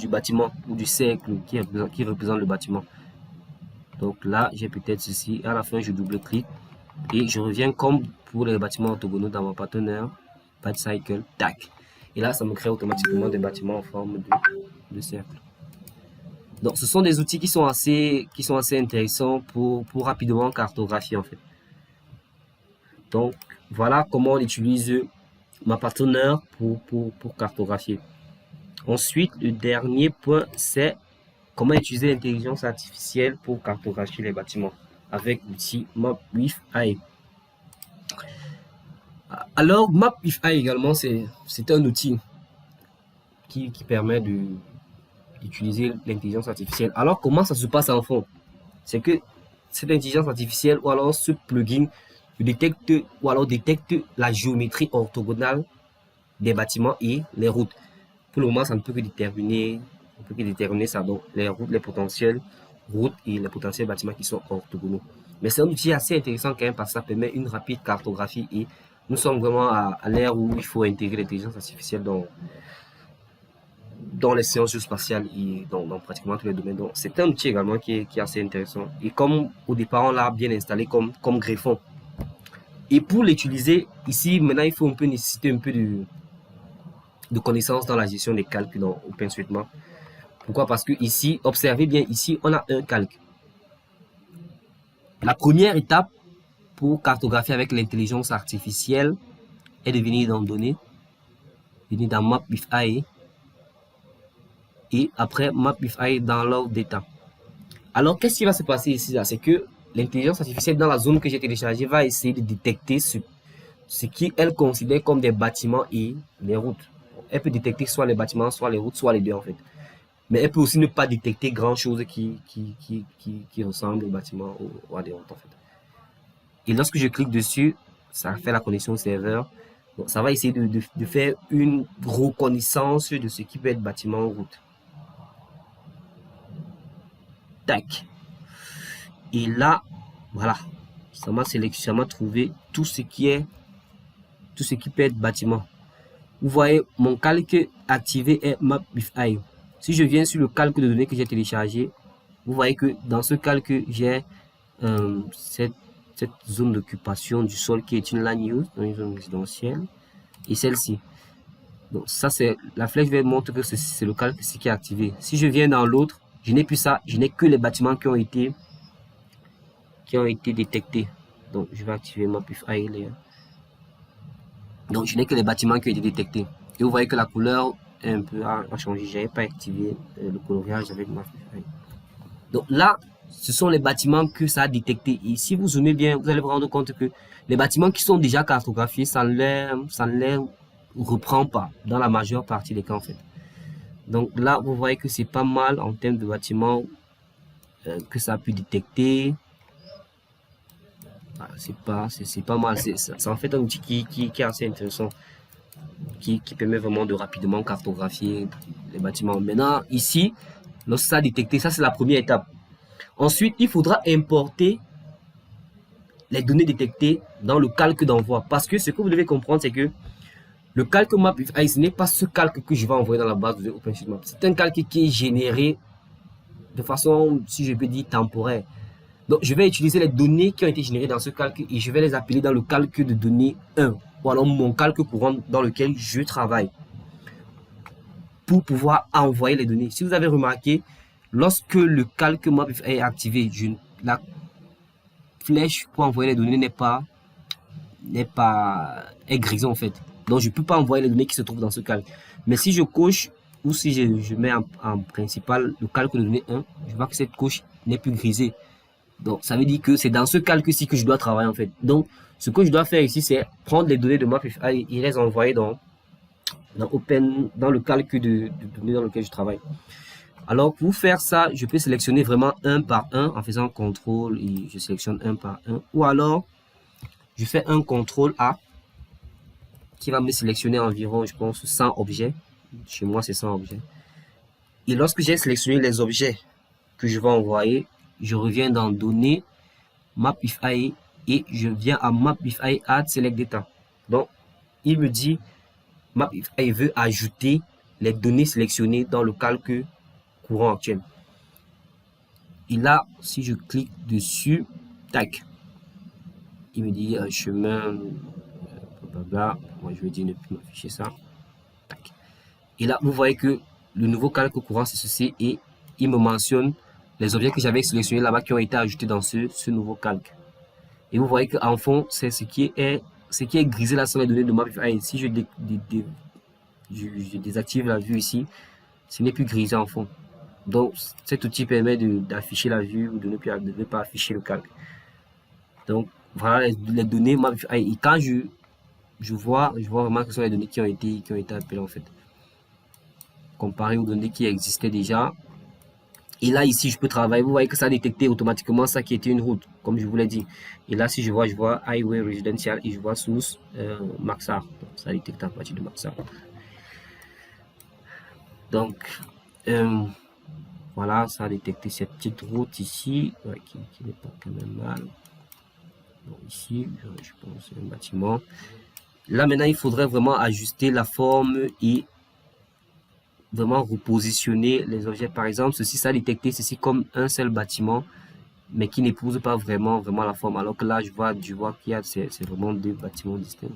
bâtiment ou du cercle qui représente le bâtiment. Donc là, j'ai peut-être ceci. À la fin, je double-clique et je reviens comme pour les bâtiments orthogonaux dans mon partenaire, patch cycle, tac. Et là, ça me crée automatiquement des bâtiments en forme de cercle. Donc, ce sont des outils qui sont assez intéressants pour rapidement cartographier en fait. Donc, voilà comment on utilise ma partenaire pour cartographier. Ensuite, le dernier point, c'est comment utiliser l'intelligence artificielle pour cartographier les bâtiments avec l'outil Map with AI. Alors, Map with AI également, c'est un outil qui permet d'utiliser l'intelligence artificielle. Alors, comment ça se passe en fond? C'est que cette intelligence artificielle ou alors ce plugin détecte ou alors détecte la géométrie orthogonale des bâtiments et les routes. Pour le moment, ça ne peut que déterminer, ça, donc les routes, les potentiels routes et les potentiels bâtiments qui sont orthogonaux. Mais c'est un outil assez intéressant quand même parce que ça permet une rapide cartographie et nous sommes vraiment à l'ère où il faut intégrer l'intelligence artificielle dans les sciences spatiales et dans pratiquement tous les domaines. Donc, c'est un outil également qui est assez intéressant. Et comme au départ, on l'a bien installé comme greffon. Et pour l'utiliser, ici, maintenant, il faut nécessiter un peu de connaissances dans la gestion des calculs dans OpenStreetMap. Pourquoi? Parce que ici, observez bien, ici, on a un calque. La première étape pour cartographier avec l'intelligence artificielle est de venir dans Données, venir dans Map with AI, et après Map with AI dans leur Data. Alors, qu'est-ce qui va se passer ici? C'est que l'intelligence artificielle dans la zone que j'ai téléchargée va essayer de détecter ce qu'elle considère comme des bâtiments et les routes. Elle peut détecter soit les bâtiments, soit les routes, soit les deux en fait. Mais elle peut aussi ne pas détecter grand chose qui ressemble aux bâtiments ou à des routes en fait. Et lorsque je clique dessus, ça fait la connexion au serveur. Donc, ça va essayer de faire une reconnaissance de ce qui peut être bâtiment ou route. Tac. Et là, voilà. Ça m'a trouvé tout ce qui peut être bâtiment. Vous voyez, mon calque activé est Map with AI. Si je viens sur le calque de données que j'ai téléchargé, vous voyez que dans ce calque, j'ai cette zone d'occupation du sol qui est une land use, dans une zone résidentielle, et celle-ci. Donc ça, c'est la flèche va montrer que c'est le calque qui est activé. Si je viens dans l'autre, je n'ai plus ça, je n'ai que les bâtiments qui ont été détectés. Donc je vais activer Map with AI. Donc je n'ai que les bâtiments qui ont été détectés. Et vous voyez que la couleur est un peu a changé. Je n'avais pas activé le coloriage avec Map with AI. Donc là, ce sont les bâtiments que ça a détectés. Et si vous zoomez bien, vous allez vous rendre compte que les bâtiments qui sont déjà cartographiés, ça ne les reprend pas dans la majeure partie des cas en fait. Donc là, vous voyez que c'est pas mal en termes de bâtiments que ça a pu détecter. C'est pas mal. C'est en fait un outil qui est assez intéressant. qui permet vraiment de rapidement cartographier les bâtiments. Maintenant, ici, lorsque ça a détecté, ça c'est la première étape. Ensuite, il faudra importer les données détectées dans le calque d'envoi. Parce que ce que vous devez comprendre, c'est que le calque map with AI, ce n'est pas ce calque que je vais envoyer dans la base de OpenStreetMap. C'est un calque qui est généré de façon, si je peux dire, temporaire. Donc, je vais utiliser les données qui ont été générées dans ce calque et je vais les appeler dans le calque de données 1, ou alors mon calque courant dans lequel je travaille, pour pouvoir envoyer les données. Si vous avez remarqué, lorsque le calque map with AI est activé, la flèche pour envoyer les données est grisée en fait. Donc je ne peux pas envoyer les données qui se trouvent dans ce calque. Mais si je coche ou si je mets en principal le calque de données 1, je vois que cette coche n'est plus grisée. Donc ça veut dire que c'est dans ce calque-ci que je dois travailler en fait. Donc ce que je dois faire ici, c'est prendre les données de Mapify et les envoyer dans le calque de données dans lequel je travaille. Alors pour faire ça, je peux sélectionner vraiment un par un en faisant CTRL et je sélectionne un par un. Ou alors je fais un CTRL A qui va me sélectionner environ, je pense, 100 objets. Chez moi, c'est 100 objets. Et lorsque j'ai sélectionné les objets que je vais envoyer, je reviens dans Données, Map with AI et je viens à Map with AI Add Select Data. Donc, il me dit, Map with AI veut ajouter les données sélectionnées dans le calque courant actuel. Et là, si je clique dessus, tac, il me dit chemin, blablabla. Moi, je vais dire ne plus m'afficher ça. Tac. Et là, vous voyez que le nouveau calque courant, c'est ceci. Et il me mentionne les objets que j'avais sélectionnés là-bas qui ont été ajoutés dans ce nouveau calque. Et vous voyez qu'en fond, c'est ce qui est grisé là sur les données de Mapify. Si je désactive la vue ici, ce n'est plus grisé en fond. Donc, cet outil permet d'afficher la vue ou de ne pas afficher le calque. Donc, voilà les données Mapify. Et quand je vois vraiment que ce sont les données qui ont été appelées en fait. Comparé aux données qui existaient déjà. Et là, ici, je peux travailler. Vous voyez que ça a détecté automatiquement ça qui était une route, comme je vous l'ai dit. Et là, si je vois Highway Residential et je vois source Maxar. Donc, ça détecte à partir de Maxar. Donc, voilà, ça a détecté cette petite route ici, ouais, qui n'est pas quand même mal. Bon, ici, je pense c'est un bâtiment. Là, maintenant, il faudrait vraiment ajuster la forme et vraiment repositionner les objets. Par exemple, ceci, ça a détecté ceci comme un seul bâtiment, mais qui n'épouse pas vraiment la forme. Alors que là, je vois qu'il y a, c'est vraiment deux bâtiments distincts.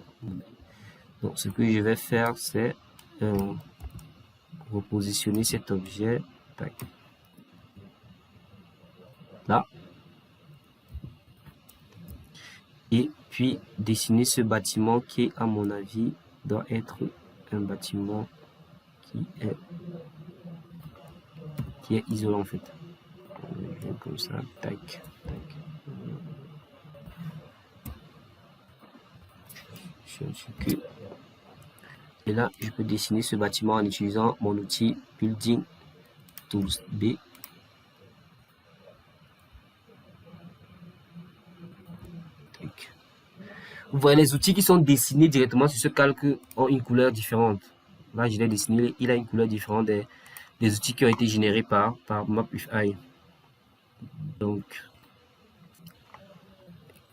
Donc, ce que je vais faire, c'est repositionner cet objet. Tac. Là. Et puis, dessiner ce bâtiment qui, à mon avis, doit être un bâtiment qui est isolant en fait. Comme ça, tac, tac. Et là, je peux dessiner ce bâtiment en utilisant mon outil Building Tools B. Tac. Vous voyez, les outils qui sont dessinés directement sur ce calque ont une couleur différente. Là, je l'ai dessiné, il a une couleur différente des outils qui ont été générés par Mapify. Donc,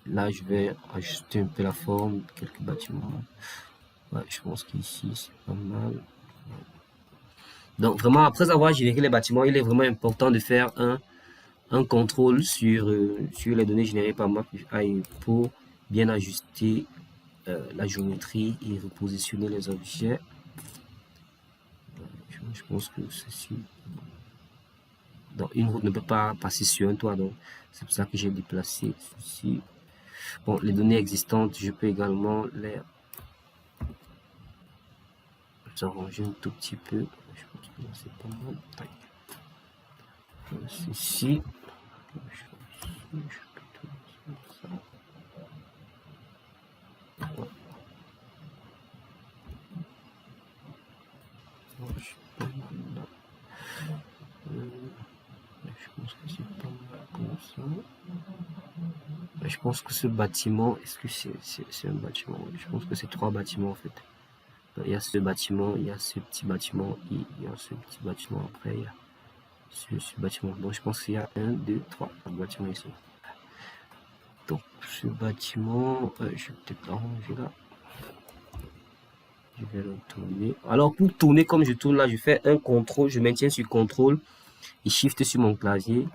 là, je vais ajuster un peu la forme de quelques bâtiments. Ouais, je pense qu'ici, c'est pas mal. Donc, vraiment, après avoir généré les bâtiments, il est vraiment important de faire un contrôle sur les données générées par Mapify pour bien ajuster la géométrie et repositionner les objets. Je pense que ceci... Donc, une route ne peut pas passer sur un toit, donc c'est pour ça que j'ai déplacé ceci. Bon, les données existantes, je peux également les arranger un tout petit peu. Je pense que c'est pas mal. Ceci. Je pense que ce bâtiment, est-ce que c'est un bâtiment? Je pense que c'est 3 bâtiments en fait. Il y a ce bâtiment, il y a ce petit bâtiment, et il y a ce petit bâtiment. Après, il y a ce bâtiment. Donc, je pense qu'il y a 1, 2, 3 bâtiments ici. Donc, ce bâtiment, je vais peut-être l'arranger là. Je vais le tourner. Alors, pour tourner comme je tourne là, je fais un contrôle, je maintiens sur contrôle et shift sur mon clavier.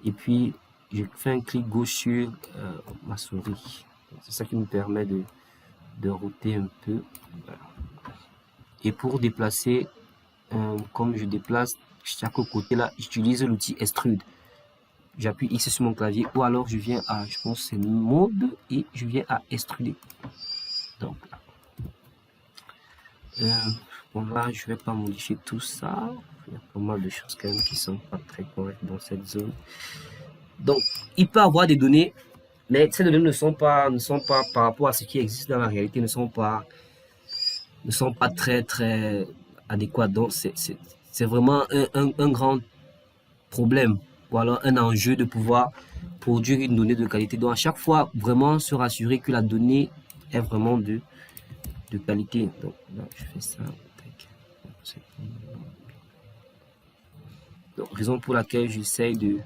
Et puis, je fais un clic gauche sur ma souris. C'est ça qui me permet de router un peu. Voilà. Et pour déplacer, comme je déplace chaque côté là, j'utilise l'outil extrude. J'appuie X sur mon clavier ou alors je viens à, je pense c'est mode et je viens à extruder. Donc là, bon là je vais pas modifier tout ça. Il y a pas mal de choses quand même qui sont pas très correctes dans cette zone. Donc il peut avoir des données, mais ces données ne sont pas par rapport à ce qui existe dans la réalité, ne sont pas très adéquates. Donc c'est vraiment un grand problème ou alors un enjeu de pouvoir produire une donnée de qualité. Donc à chaque fois, vraiment se rassurer que la donnée est vraiment de qualité. Donc là, je fais ça. Donc, raison pour laquelle j'essaye de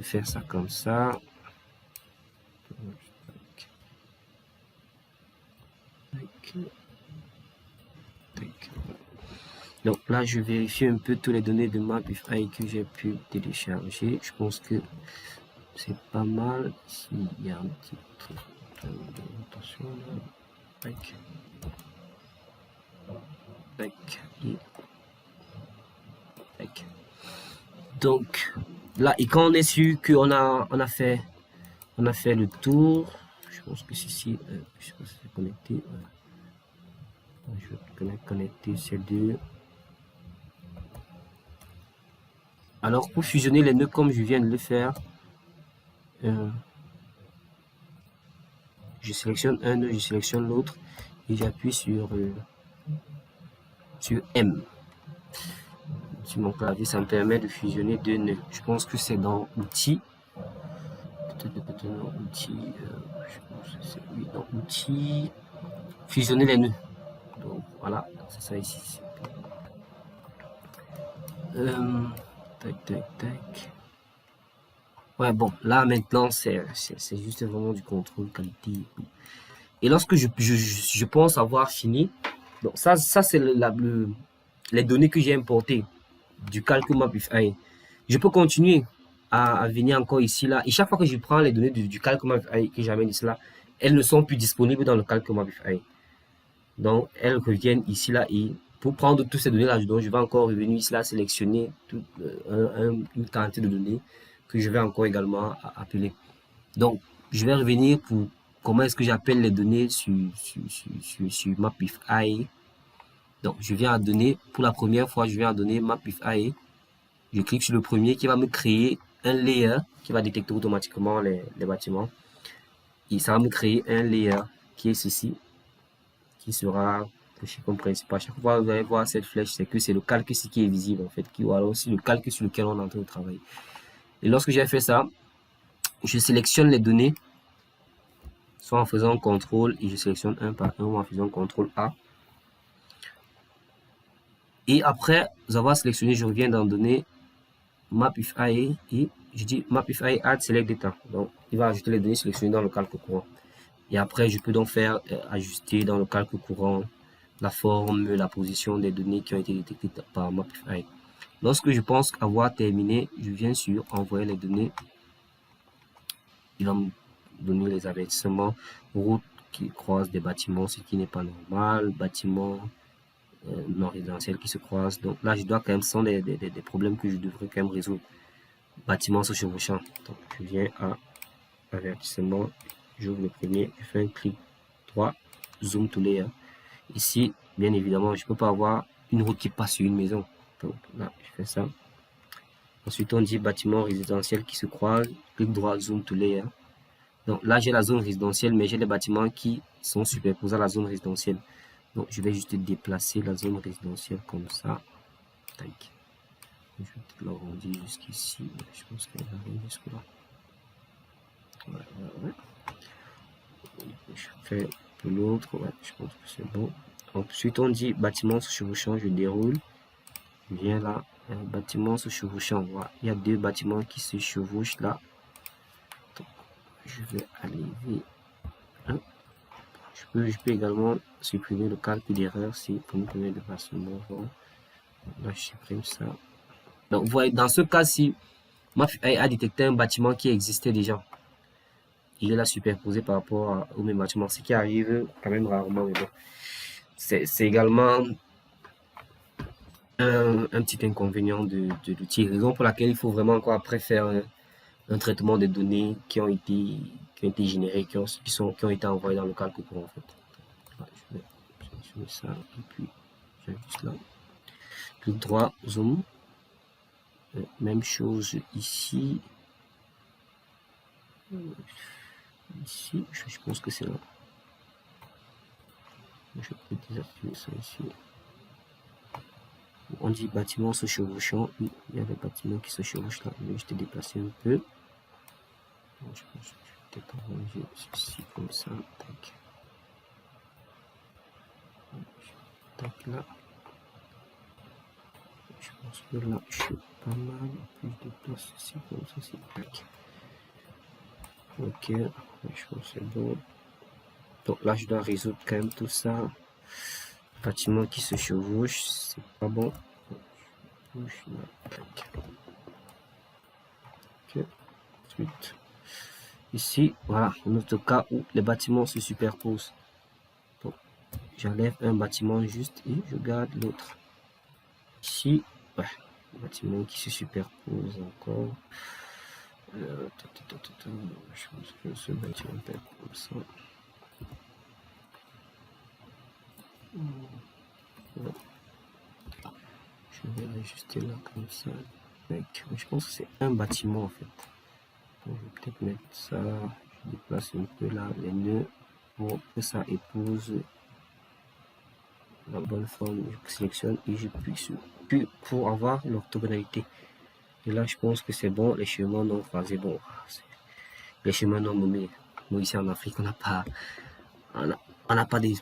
faire ça comme ça. Donc là, je vérifie un peu toutes les données de Mapify que j'ai pu télécharger. Je pense que c'est pas mal. Ici, il y a un petit truc. Attention là. Tac. Tac. Et tac. Donc là, et quand on est sûr qu'on a fait le tour, je pense que ceci, je sais pas si c'est connecté. Je vais connecter ces deux. Alors pour fusionner les nœuds comme je viens de le faire, je sélectionne un nœud, je sélectionne l'autre et j'appuie sur M. Sur mon clavier, ça me permet de fusionner deux nœuds. Je pense que c'est dans outils. Peut-être dans outils. Je pense que c'est oui, dans outils. Fusionner les nœuds. Donc voilà, c'est ça ici. Tac, tac, tac. Ouais, bon, là maintenant, c'est juste vraiment du contrôle qualité. Et lorsque je pense avoir fini, donc ça c'est les données que j'ai importées du calcul Mapify. Je peux continuer à venir encore ici, là. Et chaque fois que je prends les données du calcul Mapify que j'amène ici, là, elles ne sont plus disponibles dans le calcul Mapify. Donc, elles reviennent ici, là. Et pour prendre toutes ces données-là, donc je vais encore revenir ici, là, sélectionner une quantité de données que je vais encore également appeler. Donc, je vais revenir pour comment est-ce que j'appelle les données sur Mapify. Donc, je viens à donner, pour la première fois, je viens à donner Mapify. Je clique sur le premier qui va me créer un layer qui va détecter automatiquement les bâtiments. Et ça va me créer un layer qui est ceci, qui sera couché comme principal. À chaque fois vous allez voir cette flèche, c'est que c'est le calque ici qui est visible en fait, ou alors aussi le calque sur lequel on est en train de travailler. Et lorsque j'ai fait ça, je sélectionne les données, soit en faisant CTRL et je sélectionne un par un ou en faisant CTRL A. Et après avoir sélectionné, je reviens dans données Mapify et je dis Mapify add select data. Donc il va ajouter les données sélectionnées dans le calque courant. Et après je peux donc faire ajuster dans le calque courant la forme, la position des données qui ont été détectées par Mapify. Lorsque je pense avoir terminé, je viens sur envoyer les données. Il va me donner les avertissements, route qui croise des bâtiments, ce qui n'est pas normal, bâtiments non résidentiels qui se croisent. Donc là, je dois quand même, ce sont des problèmes que je devrais quand même résoudre. Bâtiment se chevauchant. Donc je viens à avertissement, j'ouvre le premier, je fais un clic droit, zoom to layer. Ici, bien évidemment, je peux pas avoir une route qui passe sur une maison. Donc là, je fais ça. Ensuite, on dit bâtiment résidentiel qui se croise, clic droit, zoom to layer. Donc là, j'ai la zone résidentielle, mais j'ai les bâtiments qui sont superposés à la zone résidentielle. Donc je vais juste déplacer la zone résidentielle comme ça. Tac. Je vais peut-être l'arrondir jusqu'ici. Je pense qu'elle arrive jusque-là. Ouais. Je fais pour l'autre. Ouais, je pense que c'est bon. Ensuite, on dit bâtiment se chevauchant, je déroule. Je viens là, bâtiment se chevauchant. Voilà. Il y a deux bâtiments qui se chevauchent là. Donc, je vais enlever un. Je peux également supprimer le calque d'erreur si vous me permettez de façon bon. Là, je supprime ça. Donc, vous voyez, dans ce cas-ci, MATLAB a détecté un bâtiment qui existait déjà. Il l'a superposé par rapport au même bâtiment, ce qui arrive quand même rarement, mais bon. C'est également un petit inconvénient de l'outil, raison pour laquelle il faut vraiment encore après faire un traitement des données qui ont été générées, qui ont été envoyées dans le calque courant en fait. Voilà, je vais sélectionner ça et puis j'ajuste là. Clic droit, zoom. Même chose ici. Ici, je pense que c'est là. Je peux désactiver ça ici. On dit bâtiment se chevauchant. Oui, il y a des bâtiments qui se chevauchent là. Je vais juste déplacer un peu. Je pense que je vais peut-être arranger ceci comme ça. Tac. Tac là. Je pense que là, je suis pas mal. Puis je déplace ceci comme ça. C'est tac. Ok. Je pense que c'est bon. Donc là, je dois résoudre quand même tout ça. Bâtiment qui se chevauche, c'est pas bon. Ok. Ensuite, ici, voilà, un autre cas où les bâtiments se superposent. Donc, j'enlève un bâtiment juste et je garde l'autre. Ici, ouais, bâtiment qui se superpose encore. Je pense que ce bâtiment peut être comme ça. Ouais. Je vais l'ajuster là comme ça. Je pense que c'est un bâtiment en fait. Donc, je vais peut-être mettre ça. Je déplace un peu là les nœuds pour que ça épouse la bonne forme. Je sélectionne et je puis pour avoir l'orthogonalité. Et là, je pense que c'est bon. Les chemins non croisés, bon, les chemins non nommés. Nous ici en Afrique, on n'a pas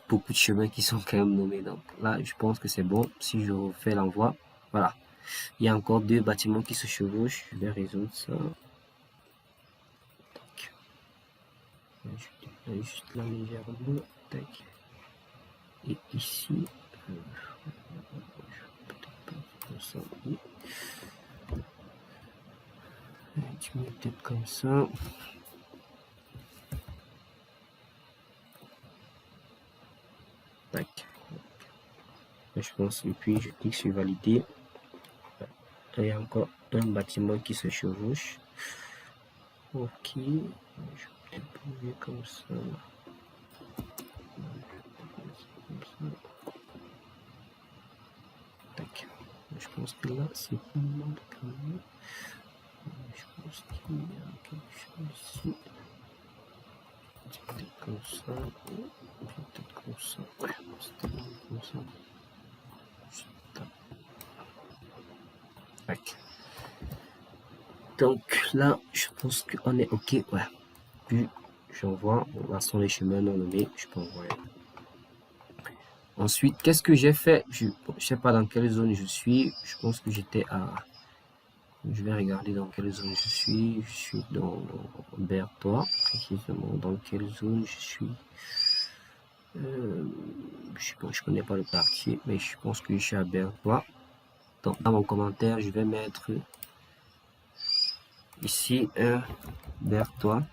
beaucoup de chemins qui sont quand même nommés. Donc là, je pense que c'est bon. Si je refais l'envoi, voilà. Il y a encore deux bâtiments qui se chevauchent. Je vais résoudre ça. Tac. Je vais juste là légèrement. Tac. Et ici, peut-être comme ça. Tu mets peut-être comme ça. Tac. Je pense, et puis je clique sur valider. Il y a encore un bâtiment qui se chevauche. Ok. Je vais bouger comme ça. Tac. Je pense que là, c'est pas mal quand même. Je pense qu'il y a quelque chose ici. Peut-être comme ça. Peut-être comme ça. Ouais, c'était comme ça. Tac. Donc là, je pense qu'on est ok. Ouais. Puis j'envoie. Bon, là sont les chemins non nommés. Je peux envoyer. Ensuite, qu'est-ce que j'ai fait? Je ne sais pas dans quelle zone je suis. Je pense que j'étais à... Je vais regarder dans quelle zone je suis. Je suis dans Berthois, précisément. Dans quelle zone je suis? Je connais pas le quartier, mais je pense que je suis à Berthois. Donc, dans mon commentaire, je vais mettre ici un Berthois,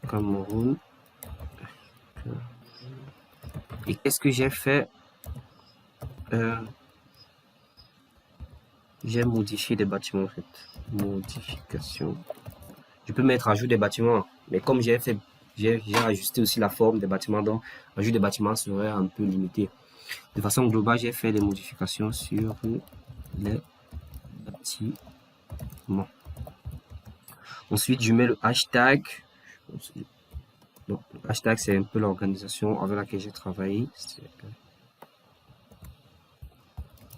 Cameroun. Et qu'est-ce que j'ai fait? J'ai modifié des bâtiments en fait. Modification. Je peux mettre ajout des bâtiments, mais comme j'ai ajusté aussi la forme des bâtiments, donc ajout des bâtiments serait un peu limité. De façon globale, j'ai fait des modifications sur les bâtiments. Ensuite, je mets le hashtag. Donc, le hashtag, c'est un peu l'organisation avec laquelle j'ai travaillé. C'est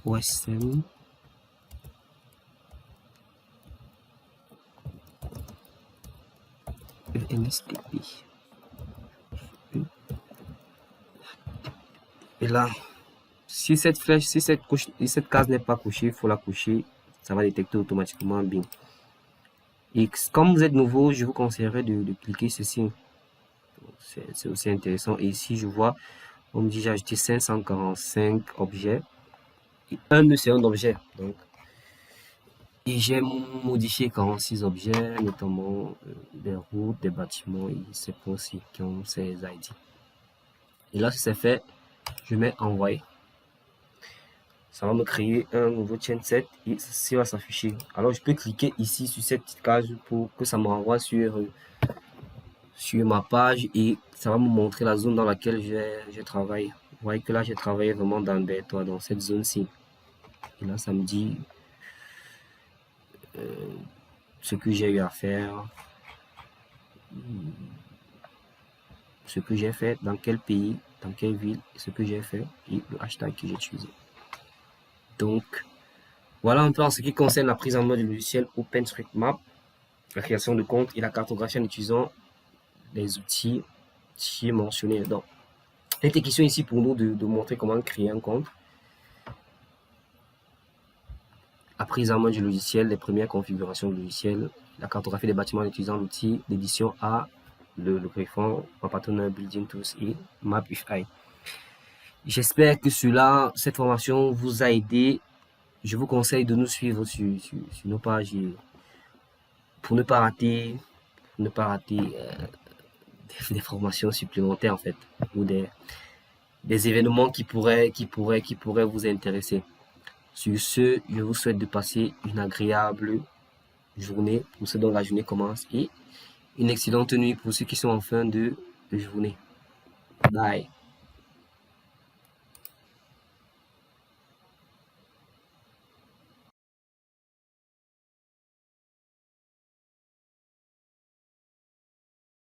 OSM. NSTP. là, si cette flèche, si cette case n'est pas cochée, il faut la cocher. Ça va détecter automatiquement Bing. Et comme vous êtes nouveau, je vous conseillerais de cliquer ceci. C'est aussi intéressant. Et ici, je vois, on me dit j'ai ajouté 545 objets. Et un de c'est un objet. Donc, et j'ai modifié 46 objets, notamment des routes, des bâtiments et ces points ci qui ont ces ID. Et là, si c'est fait, je mets envoyer. Ça va me créer un nouveau chain set et ça va s'afficher. Alors, je peux cliquer ici sur cette petite case pour que ça me renvoie sur ma page et ça va me montrer la zone dans laquelle je travaille. Vous voyez que là, j'ai travaillé vraiment dans cette zone-ci. Et là, ça me dit ce que j'ai eu à faire, ce que j'ai fait, dans quel pays, dans quelle ville, ce que j'ai fait et le hashtag que j'ai utilisé. Donc, voilà un peu en ce qui concerne la prise en main du logiciel OpenStreetMap, la création de compte et la cartographie en utilisant les outils mentionnés. Donc, il était question ici pour nous de montrer comment créer un compte, la prise en main du logiciel, les premières configurations du logiciel, la cartographie des bâtiments en utilisant l'outil d'édition A, le griffon en partenariat Building Tools et Mapify. J'espère que cette formation vous a aidé. Je vous conseille de nous suivre sur nos pages pour ne pas rater, des formations supplémentaires en fait, ou des événements qui pourraient vous intéresser. Sur ce, je vous souhaite de passer une agréable journée pour ceux dont la journée commence et une excellente nuit pour ceux qui sont en fin de journée. Bye.